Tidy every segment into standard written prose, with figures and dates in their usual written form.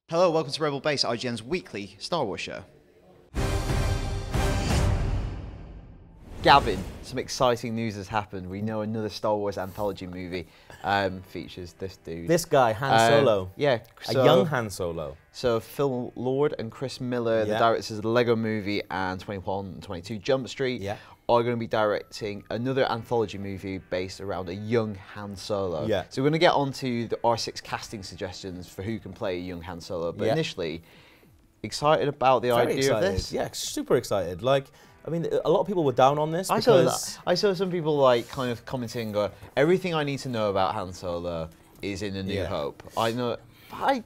Hello, welcome to Rebel Base, IGN's weekly Star Wars show. Gavin, some exciting news has happened. We know another Star Wars anthology movie features this dude. This guy, Han Solo. Yeah. So, a young Han Solo. So Phil Lord and Chris Miller, the directors of the Lego Movie and 21 and 22 Jump Street, are going to be directing another anthology movie based around a young Han Solo. Yeah. So we're going to get onto the R6 casting suggestions for who can play a young Han Solo. But initially, excited about the idea of this? Yeah, super excited. Like, I mean, a lot of people were down on this. I saw some people like kind of commenting, go, everything I need to know about Han Solo is in A New Hope. I know. I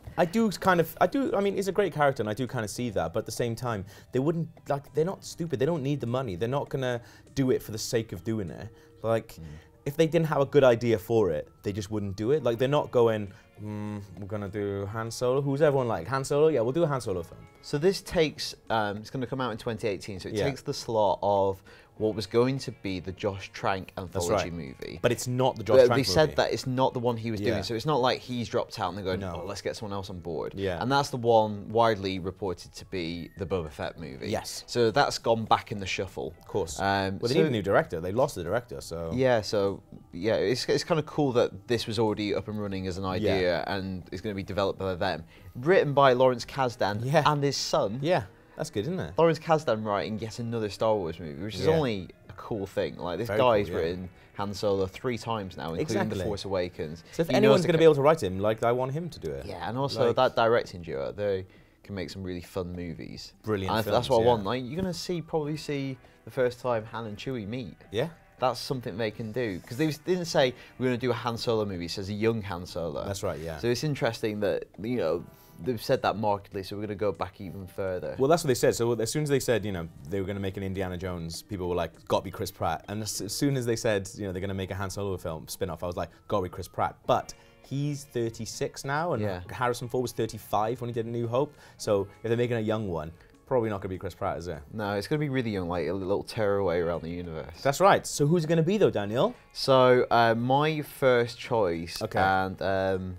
mean, he's a great character, and I do kind of see that. But at the same time, they wouldn't, like, they're not stupid. They don't need the money. They're not gonna do it for the sake of doing it. Like, if they didn't have a good idea for it, they just wouldn't do it. Like, they're not going, we're gonna do Han Solo. Who's everyone like? Han Solo? Yeah, we'll do a Han Solo film. So this takes, it's going to come out in 2018. So it takes the slot of what was going to be the Josh Trank anthology movie. But it's not the Josh Trank movie. They said that it's not the one he was doing, so it's not like he's dropped out and they're going, oh, let's get someone else on board. Yeah. And that's the one widely reported to be the Boba Fett movie. Yes. So that's gone back in the shuffle. Of course. Well, they need a new director. They lost the director, so... Yeah, so, yeah, it's kind of cool that this was already up and running as an idea and it's going to be developed by them. Written by Lawrence Kasdan and his son. Yeah, that's good, isn't it? Lawrence Kasdan writing yet another Star Wars movie, which is only a cool thing. Like, this guy's written Han Solo 3 times now, including The Force Awakens. So if anyone's going to be able to write him, like, I want him to do it. Yeah, and also like, that directing duo, they can make some really fun movies. Brilliant films, that's what I want. Like, you're going to probably see the first time Han and Chewie meet. Yeah. That's something they can do. Because they didn't say, we're going to do a Han Solo movie. It says a young Han Solo. That's right, yeah. So it's interesting that, you know, they've said that markedly, so we're going to go back even further. Well, that's what they said. So as soon as they said, you know, they were going to make an Indiana Jones, people were like, got to be Chris Pratt. And as soon as they said, you know, they're going to make a Han Solo film spin-off, I was like, got to be Chris Pratt. But he's 36 now, and Harrison Ford was 35 when he did A New Hope. So if they're making a young one, probably not going to be Chris Pratt, is it? No, it's going to be really young, like a little tearaway around the universe. That's right. So who's it going to be, though, Daniel? So my first choice, and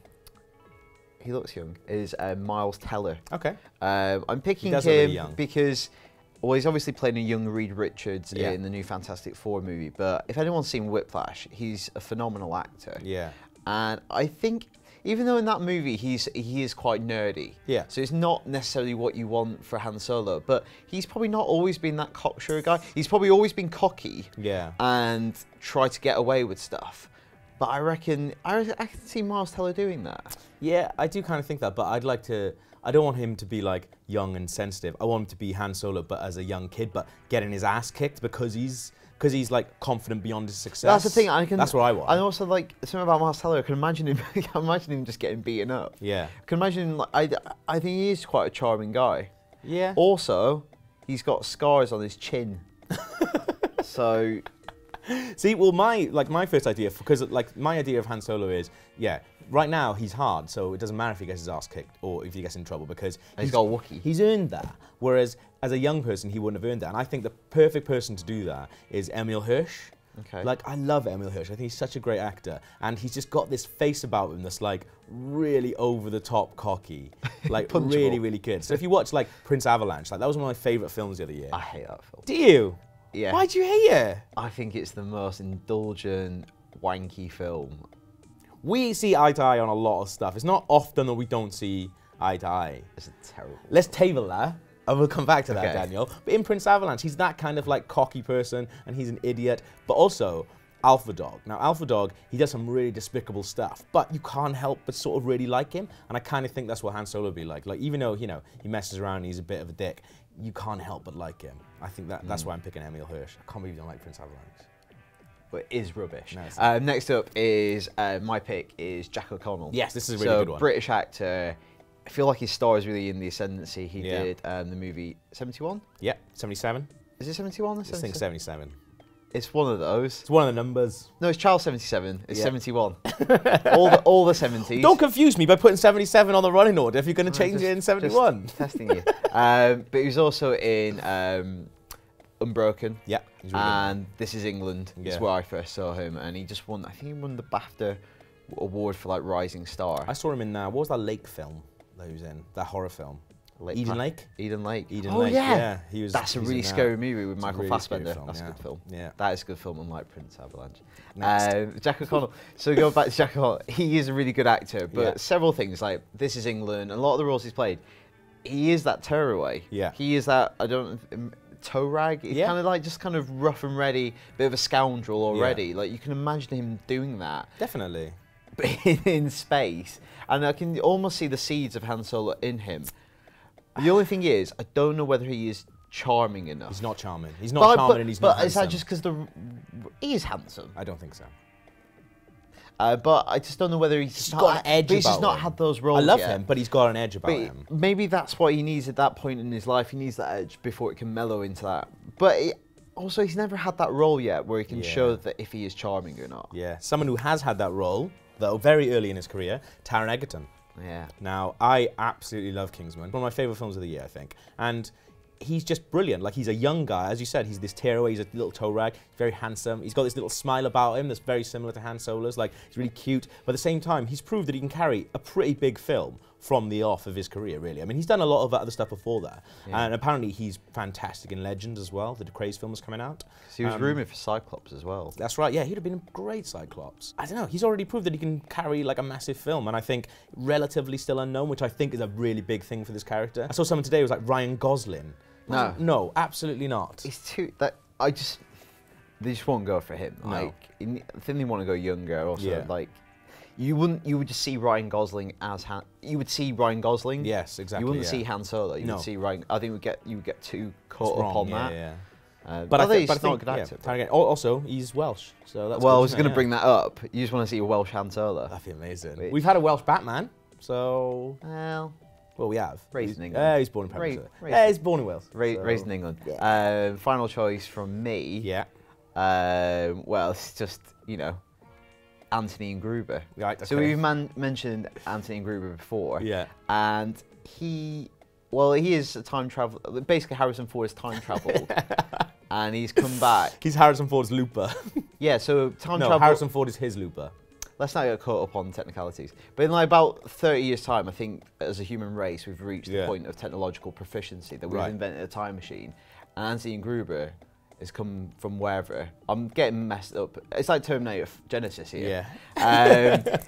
he looks young, is Miles Teller. Okay. I'm picking him because, well, he's obviously playing a young Reed Richards in the new Fantastic Four movie, but if anyone's seen Whiplash, he's a phenomenal actor. Yeah. And I think, even though in that movie he is quite nerdy, so it's not necessarily what you want for Han Solo, but he's probably not always been that cocksure guy. He's probably always been cocky and tried to get away with stuff. But I reckon, I can see Miles Teller doing that. Yeah, I do kind of think that, but I'd like to, I don't want him to be like young and sensitive. I want him to be Han Solo, but as a young kid, but getting his ass kicked because he's like confident beyond his success. That's the thing. That's what I want. And also, like, something about Miles Teller, I can imagine him. I can imagine him just getting beaten up. Yeah. I can imagine him. Like, I think he is quite a charming guy. Yeah. Also, he's got scars on his chin. So. See, well, my first idea, because like my idea of Han Solo is, right now he's hard, so it doesn't matter if he gets his ass kicked or if he gets in trouble because he's got a Wookiee. He's earned that. Whereas as a young person, he wouldn't have earned that. And I think the perfect person to do that is Emil Hirsch. Okay. Like, I love Emil Hirsch. I think he's such a great actor, and he's just got this face about him that's like really over the top cocky, like really, really good. So if you watch like Prince Avalanche, like that was one of my favorite films the other year. I hate that film. Do you? Yeah. Why do you hate it? I think it's the most indulgent, wanky film. We see eye to eye on a lot of stuff. It's not often that we don't see eye to eye. It's terrible. Let's table that, and we'll come back to that, Daniel. But in Prince Avalanche, he's that kind of like cocky person, and he's an idiot, but also Alpha Dog. Now, Alpha Dog, he does some really despicable stuff, but you can't help but sort of really like him, and I kind of think that's what Han Solo would be like. Like, even though, you know, he messes around and he's a bit of a dick, you can't help but like him. I think that's why I'm picking Emil Hirsch. I can't believe you don't like Prince Avalanche. But it is rubbish. No, next up is, my pick is Jack O'Connell. Yes, this is a really good one. British actor. I feel like his star is really in the ascendancy. He did the movie 71? Yeah, 77. Is it 71 or I think 77. It's one of those. It's one of the numbers. No, it's Charles 77. It's 71. all the 70s. Don't confuse me by putting 77 on the running order if you're going to change it in 71. Just testing you. But he was also in Unbroken. Yeah. Really and This Is England is where I first saw him. And he just won, I think he won the BAFTA award for like Rising Star. I saw him in, what was that Lake film? that he was in? That horror film. Eden Lake? Eden Lake. Eden oh, Lake, yeah. He was, That's a really scary movie with Michael really Fassbender. film, That's a good film. Yeah. That is a good film, unlike Prince Avalanche. Next. Jack O'Connell. So going back to Jack O'Connell, he is a really good actor, but several things, like This Is England, a lot of the roles he's played, he is that tearaway. Yeah. He is that, toe rag. He's kind of like just kind of rough and ready, bit of a scoundrel already. Yeah. Like you can imagine him doing that. Definitely. But in space. And I can almost see the seeds of Han Solo in him. The only thing is, I don't know whether he is charming enough. He's not charming. He's not charming and he's not handsome. But is that just because he is handsome? I don't think so. But I just don't know whether he's got an edge. He's just not had those roles. I love yet. him, but he's got an edge about him. Maybe that's what he needs at that point in his life. He needs that edge before it can mellow into that. But also, he's never had that role yet where he can show that if he is charming or not. Yeah, someone who has had that role, though, very early in his career, Taron Egerton. Yeah. Now, I absolutely love Kingsman. One of my favourite films of the year, I think. And he's just brilliant. Like, he's a young guy. As you said, he's this tearaway. He's a little toe rag. He's very handsome. He's got this little smile about him that's very similar to Han Solo's. Like, he's really cute. But at the same time, he's proved that he can carry a pretty big film from the off of his career, really. I mean, he's done a lot of other stuff before that. Yeah. And apparently, he's fantastic in Legend as well. The Craze film is coming out. So he was rumoured for Cyclops as well. That's right, yeah. He'd have been a great Cyclops. I don't know. He's already proved that he can carry, like, a massive film. And I think relatively still unknown, which I think is a really big thing for this character. I saw someone today who was like, Ryan Gosling. No. No, absolutely not. It's too... they just won't go for him. No. Like, I think they want to go younger also. Like... You would just see Ryan Gosling as you would see Ryan Gosling. Yes, exactly. You wouldn't see Han Solo. You would see Ryan. I think you would get too caught up on that. Yeah. But I think he's not a good actor. Also, he's Welsh, so that's. Well, I was going to bring that up. You just want to see a Welsh Han Solo. That'd be amazing. We've had a Welsh Batman, so. Well, we have. Raised in England. He's born in Pembrokeshire. Yeah, he's born in Wales. Raised in England. Yeah. Final choice from me. Yeah. Well, it's just Anthony and Gruber. Right, okay. So we've mentioned Anthony and Gruber before. Yeah. And he is a time travel. Basically, Harrison Ford has time traveled, and he's come back. He's Harrison Ford's Looper. Yeah. So time travel. No, Harrison Ford is his Looper. Let's not get caught up on technicalities. But in like about 30 years' time, I think as a human race, we've reached the point of technological proficiency that we've invented a time machine. And Anthony and Gruber has come from wherever. I'm getting messed up. It's like Terminator Genesis here. Yeah.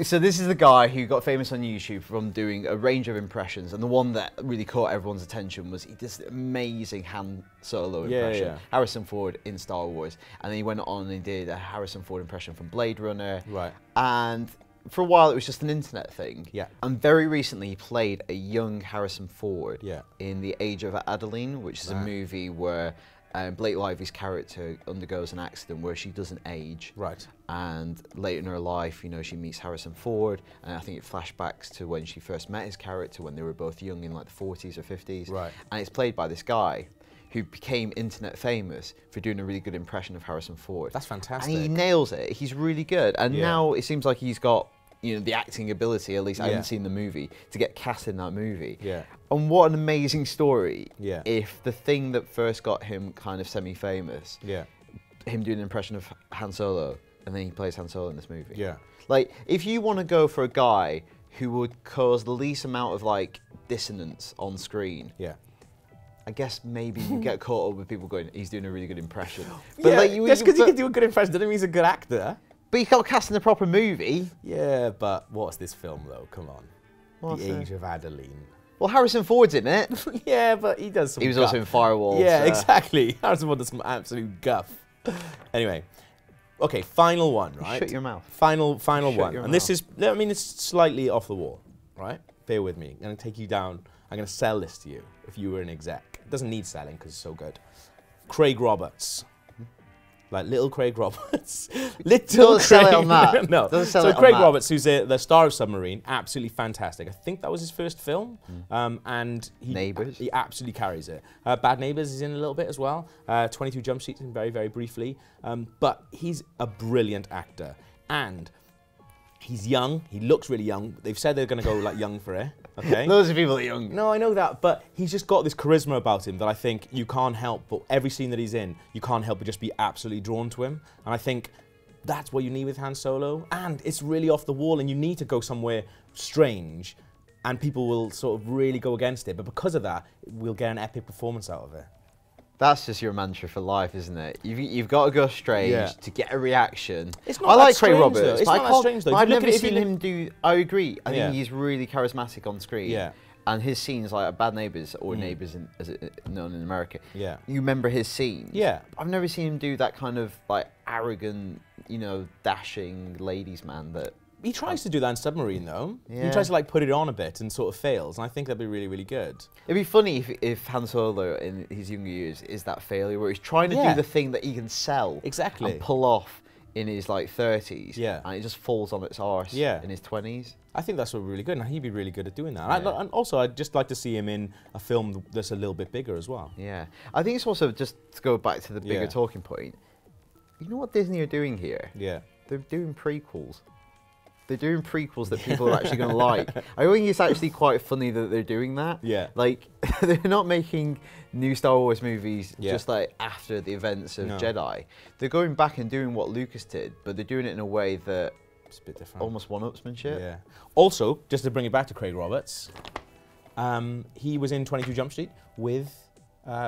So this is the guy who got famous on YouTube from doing a range of impressions, and the one that really caught everyone's attention was he did this amazing Han Solo impression. Yeah. Harrison Ford in Star Wars, and then he went on and did a Harrison Ford impression from Blade Runner. Right. And for a while it was just an internet thing. Yeah. And very recently he played a young Harrison Ford Yeah. in The Age of Adeline, which is a movie where Blake Lively's character undergoes an accident where she doesn't age. Right. And later in her life, she meets Harrison Ford, and I think it flashbacks to when she first met his character when they were both young in like the 40s or 50s. Right. And it's played by this guy who became internet famous for doing a really good impression of Harrison Ford. That's fantastic. And he nails it. He's really good. And now it seems like he's got the acting ability, at least I haven't seen the movie, to get cast in that movie. Yeah. And what an amazing story. Yeah. If the thing that first got him kind of semi-famous, him doing an impression of Han Solo, and then he plays Han Solo in this movie. Yeah. Like, if you want to go for a guy who would cause the least amount of, like, dissonance on screen, I guess maybe you get caught up with people going, he's doing a really good impression. But just because he can do a good impression doesn't mean he's a good actor. But you got cast in a proper movie. Yeah, but what's this film, though? Come on. What's The Age of Adeline. Well, Harrison Ford's in it. Yeah, but he does some He was guff. also in Firewall. Yeah, so. exactly. Harrison Ford does some absolute guff. Anyway. Okay, final one, right? Shut your mouth. Final Shut one. your And mouth. this is, I mean, it's slightly off the wall, right? Bear with me. I'm going to take you down. I'm going to sell this to you if you were an exec. It doesn't need selling because it's so good. Craig Roberts. Like little Craig Roberts. Don't sell it on that. No. Don't sell so it on Craig that. Roberts, who's the star of Submarine, absolutely fantastic. I think that was his first film. And Neighbours. He absolutely carries it. Bad Neighbours is in a little bit as well. 22 Jump Street in very, very briefly. But he's a brilliant actor. And he's young. He looks really young. They've said they're going to go like young for it. Okay. Loads of people are young. No, I know that, but he's just got this charisma about him that I think you can't help but every scene that he's in, you can't help but just be absolutely drawn to him. And I think that's what you need with Han Solo. And it's really off the wall, and you need to go somewhere strange and people will sort of really go against it. But because of that, we'll get an epic performance out of it. That's just your mantra for life, isn't it? You've got to go strange to get a reaction. It's not I like strange, Craig Roberts. It's not that strange, though. I've never seen him do... I agree. I think Yeah. he's really charismatic on screen. Yeah. And his scenes, like Bad Neighbours, or Neighbours as it known in America, Yeah. you remember his scenes. Yeah. I've never seen him do that kind of like arrogant, you know, dashing ladies man that... He tries to do that in Submarine, though. Yeah. He tries to like put it on a bit and sort of fails, and I think that'd be really, really good. It'd be funny if Han Solo in his younger years is that failure where he's trying to do the thing that he can sell Exactly. and pull off in his like 30s, Yeah. and it just falls on its arse in his 20s. I think that's what really good, and he'd be really good at doing that. Yeah. And also, I'd just like to see him in a film that's a little bit bigger as well. Yeah, I think it's also, just to go back to the bigger Yeah. talking point, you know what Disney are doing here? Yeah. They're doing prequels. They're doing prequels that people are actually going to like. I think it's actually quite funny that they're doing that. Yeah. Like, they're not making new Star Wars movies Yeah. just like after the events of No. Jedi. They're going back and doing what Lucas did, but they're doing it in a way that It's a bit different. almost one-upsmanship. Yeah. Also, just to bring it back to Craig Roberts, he was in 22 Jump Street with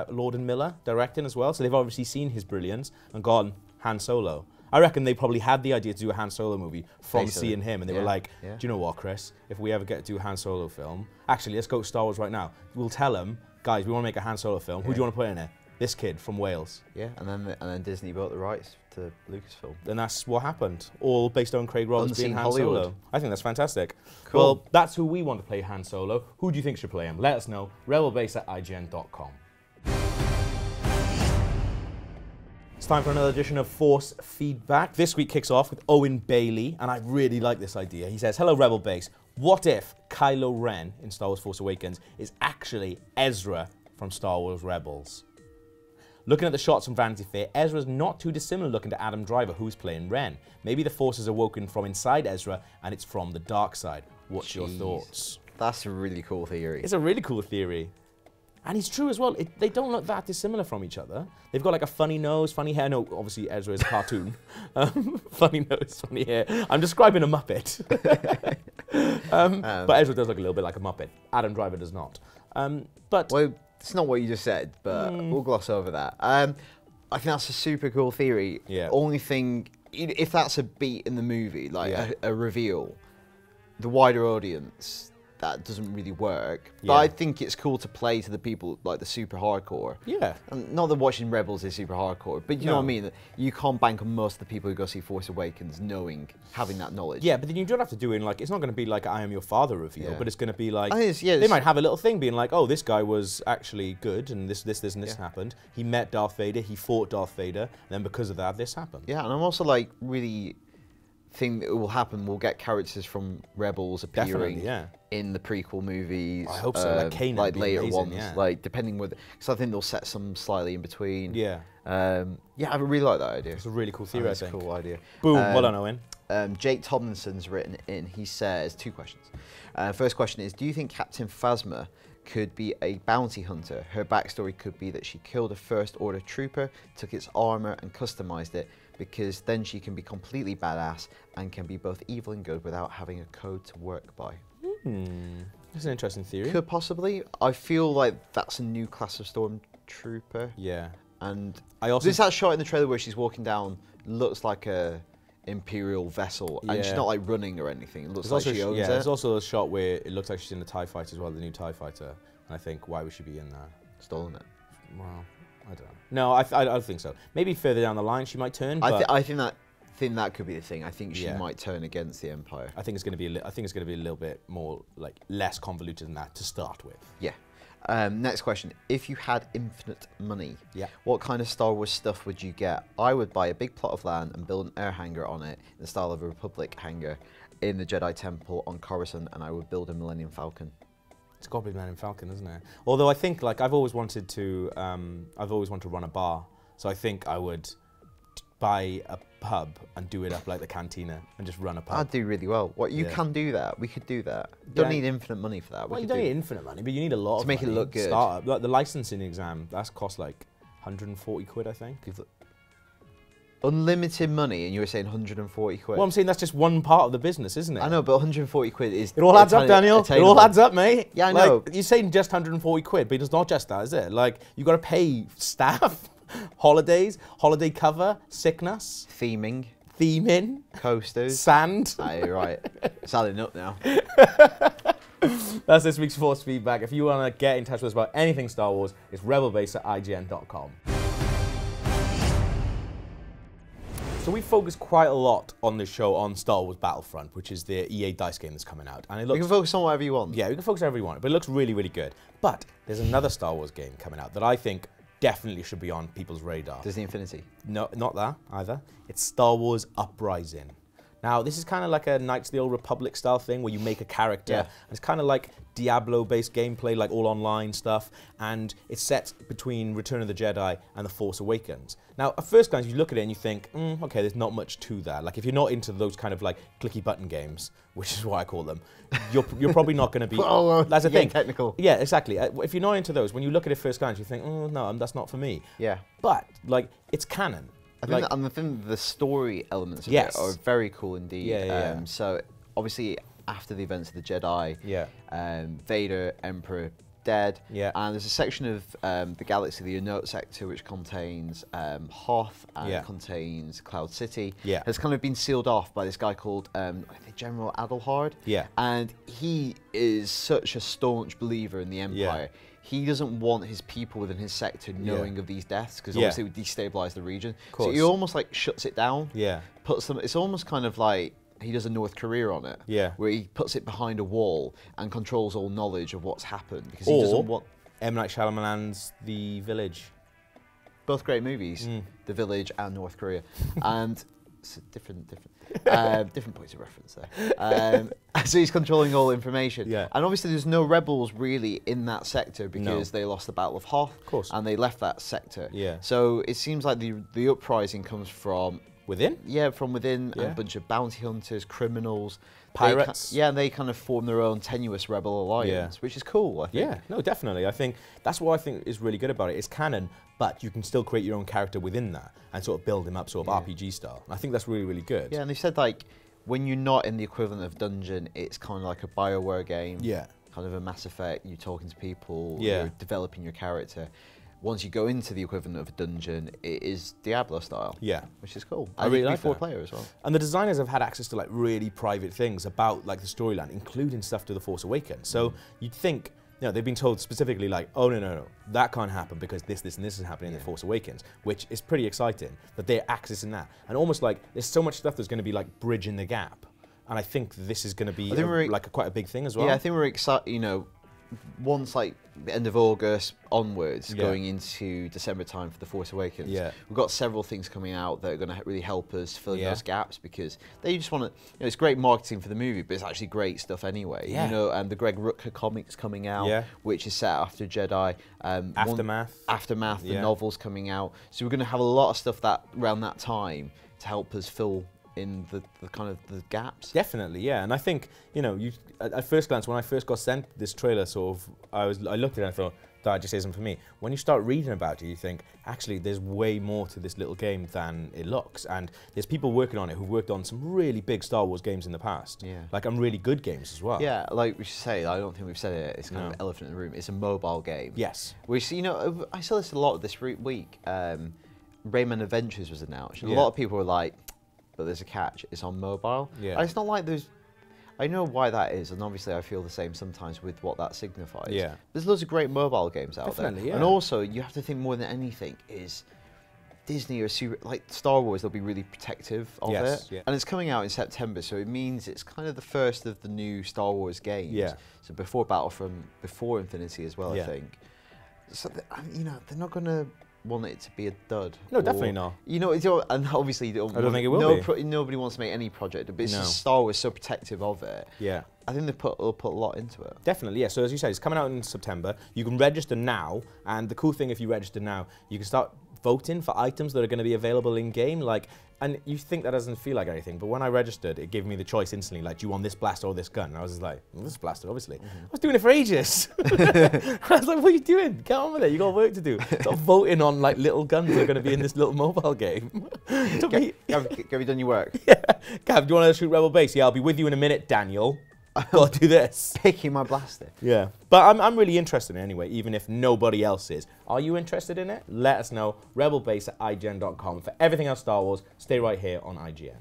Lord and Miller directing as well, so they've obviously seen his brilliance and gone Han Solo. I reckon they probably had the idea to do a Han Solo movie from Basically. seeing him, and they were like, do you know what, Chris? If we ever get to do a Han Solo film, actually, let's go to Star Wars right now. We'll tell them, guys, we want to make a Han Solo film. Who do you want to put in it? This kid from Wales. Yeah, and then Disney bought the rights to Lucasfilm. And that's what happened, all based on Craig Roberts being Unseen Han Hollywood. Solo. I think that's fantastic. Cool. Well, that's who we want to play Han Solo. Who do you think should play him? Let us know. rebelbase@ign.com. It's time for another edition of Force Feedback. This week kicks off with Owen Bailey, and I really like this idea. He says, hello Rebel Base, what if Kylo Ren in Star Wars Force Awakens is actually Ezra from Star Wars Rebels? Looking at the shots from Vanity Fair, Ezra's not too dissimilar looking to Adam Driver, who's playing Ren. Maybe the Force is awoken from inside Ezra, and it's from the dark side. What's your thoughts? That's a really cool theory. It's a really cool theory. And it's true as well. They don't look that dissimilar from each other. They've got like a funny nose, funny hair. No, obviously Ezra is a cartoon. Funny nose, funny hair. I'm describing a Muppet. But Ezra does look a little bit like a Muppet. Adam Driver does not. But Well, it's not what you just said, but we'll gloss over that. I think that's a super cool theory. Yeah. Only thing, if that's a beat in the movie, like a reveal, the wider audience, that doesn't really work. But Yeah. I think it's cool to play to the people, like the super hardcore. yeah. And not that watching Rebels is super hardcore, but you know what I mean? You can't bank on most of the people who go see Force Awakens having that knowledge. Yeah, but then you don't have to do it in like, it's not going to be like I Am Your Father reveal, Yeah. but it's going to be like, I think it's, they might have a little thing being like, oh, this guy was actually good and this and this happened. He met Darth Vader, he fought Darth Vader, and then because of that, this happened. Yeah, and I'm also like really think that it will happen. We'll get characters from Rebels appearing in the prequel movies. I hope so. Like Kanan, like be later amazing, ones, like depending whether, because I think they'll set some slightly in between. Yeah. Yeah, I really like that idea. It's a really cool theory, I That's a think. cool idea. Boom, well done, Owen. Jake Tomlinson's written in. He says 2 questions. First question is, do you think Captain Phasma could be a bounty hunter? Her backstory could be that she killed a First Order trooper, took its armor and customized it, because then she can be completely badass and can be both evil and good without having a code to work by. That's an interesting theory. Could possibly. I feel like that's a new class of stormtrooper. Yeah. And I also that shot in the trailer where she's walking down looks like a Imperial vessel, and she's Yeah. not like running or anything. It looks There's like she owns it. there's also a shot where it looks like she's in a TIE fighter as well, the new TIE fighter. And I think, why would she be in that? Stolen it. Well, I don't know. No, I don't think so. Maybe further down the line she might turn. But I think that could be the thing. I think she might turn against the Empire. I think it's going to be. I think it's going to be a little bit more like less convoluted than that to start with. Yeah. Next question. If you had infinite money, Yeah. what kind of Star Wars stuff would you get? I would buy a big plot of land and build an air hangar on it in the style of a Republic hangar in the Jedi Temple on Coruscant, and I would build a Millennium Falcon. It's got to be Man in Falcon, isn't it? Although I think like I've always wanted to run a bar, so I think I would buy a pub and do it up like the Cantina and just run a pub. I'd do really well. What you can do that. We could do that. Don't need infinite money for that. Well, you don't need infinite money, but you need a lot to of make money. it look good. Startup, like the licensing exam, that's cost like 140 quid, I think. unlimited money, and you were saying 140 quid. Well, I'm saying that's just one part of the business, isn't it? I know, but 140 quid is... It all adds up, Daniel. It all adds up, mate. Yeah, I know. You're saying just 140 quid, but it's not just that, is it? Like, you got to pay staff, holidays, holiday cover, sickness. Theming. Coasters. Sand. You're right. It's adding up now. That's this week's Force Feedback. If you want to get in touch with us about anything Star Wars, it's rebelbase@ign.com. So we focus quite a lot on this show on Star Wars Battlefront, which is the EA DICE game that's coming out. And it looks, you can focus on whatever you want. Yeah, we can focus on whatever you want, but it looks really, really good. But there's another Star Wars game coming out that I think definitely should be on people's radar. Disney Infinity. No, not that either. It's Star Wars Uprising. Now, this is kind of like a Knights of the Old Republic style thing where you make a character. Yeah. And it's kind of like Diablo-based gameplay, like all online stuff. And it's set between Return of the Jedi and The Force Awakens. Now, at first glance, you look at it and you think, okay, there's not much to that. Like, if you're not into those kind of like clicky button games, which is what I call them, you're probably not going to be. That's the thing. Technical. Yeah, exactly. If you're not into those, when you look at it first glance, you think, no, that's not for me. Yeah. But like, it's canon. I think the story elements of it are very cool indeed. Yeah. So obviously after the events of the Jedi, Vader, Emperor, dead. Yeah. And there's a section of the galaxy, the Unknown sector, which contains Hoth and contains Cloud City. Yeah. Has kind of been sealed off by this guy called I think General Adelhard. Yeah. And he is such a staunch believer in the Empire. Yeah. He doesn't want his people within his sector knowing of these deaths because obviously it would destabilize the region. So he almost like shuts it down. Yeah. Puts them. It's almost kind of like he does a North Korea on it. Yeah. Where he puts it behind a wall and controls all knowledge of what's happened because he doesn't want. M. Night Shyamalan's The Village. Both great movies, The Village and North Korea, and it's different points of reference there. So he's controlling all information. Yeah. And obviously there's no rebels really in that sector because they lost the Battle of Hoth. Of course. And they left that sector. Yeah. So it seems like the uprising comes from within? Yeah, from within, and a bunch of bounty hunters, criminals. Pirates. And they kind of form their own tenuous rebel alliance, which is cool, I think. Yeah, no, definitely. I think that's what I think is really good about it. It's canon, but you can still create your own character within that and sort of build him up sort of RPG style. And I think that's really, really good. Yeah, and they said like, when you're not in the equivalent of dungeon, it's kind of like a BioWare game. Yeah. Kind of a Mass Effect, you're talking to people, Yeah. you're developing your character. Once you go into the equivalent of a dungeon, it is Diablo style. Yeah. Which is cool. I really like 4 that. player as well. And the designers have had access to like really private things about like the storyline, including stuff to The Force Awakens. So you'd think, you know, they've been told specifically like, oh no, that can't happen because this and this is happening in The Force Awakens, which is pretty exciting that they're accessing that. And almost like there's so much stuff that's going to be like bridging the gap. And I think this is going to be quite a big thing as well. Yeah, I think we're excited, you know, once like the end of August onwards, going into December time for The Force Awakens, we've got several things coming out that are going to really help us fill in those gaps because they just want to, you know, it's great marketing for the movie, but it's actually great stuff anyway. You know, and the Greg Rucka comics coming out, which is set after Jedi. Aftermath, the novel's coming out. So we're going to have a lot of stuff that around that time to help us fill in the kind of the gaps. Definitely, yeah. And I think, you know, at first glance, when I first got sent this trailer, sort of, I looked at it and I thought, that just isn't for me. When you start reading about it, you think, actually, there's way more to this little game than it looks. And there's people working on it who've worked on some really big Star Wars games in the past. Yeah. Like, and really good games as well. Yeah, like we should say, I don't think we've said it, it's kind of an elephant in the room. It's a mobile game. Yes. Which, you know, I saw this a lot this week. Rayman Adventures was announced. And a lot of people were like, but there's a catch, it's on mobile. Yeah. And it's not like there's, I know why that is, and obviously I feel the same sometimes with what that signifies. Yeah. There's loads of great mobile games out there. Yeah. And also, you have to think more than anything is Disney or like Star Wars, they'll be really protective of it. Yeah. And it's coming out in September, so it means it's kind of the first of the new Star Wars games. Yeah. So before Battlefront, before Infinity as well, I think. So, you know, they're not going to want it to be a dud. No, definitely not. You know, and obviously, I don't think it will be. Nobody wants to make any project, but it's just Star Wars so protective of it. Yeah. I think they'll put a lot into it. Definitely, yeah. So as you said, it's coming out in September. You can register now, and the cool thing, if you register now, you can start voting for items that are going to be available in game. Like And you think that doesn't feel like anything, but when I registered, it gave me the choice instantly, like, do you want this blaster or this gun? And I was just like, well, this blaster, obviously. I was doing it for ages. I was like, what are you doing? Get on with it, you got work to do. Stop voting on like little guns that are gonna be in this little mobile game. Have you done your work? Yeah. Gav, do you want to shoot Rebel Base? Yeah, I'll be with you in a minute, Daniel. Gotta do this. Picking my blaster. Yeah. But I'm really interested in it anyway, even if nobody else is. Are you interested in it? Let us know. Rebelbase@ign.com. For everything else Star Wars, stay right here on IGN.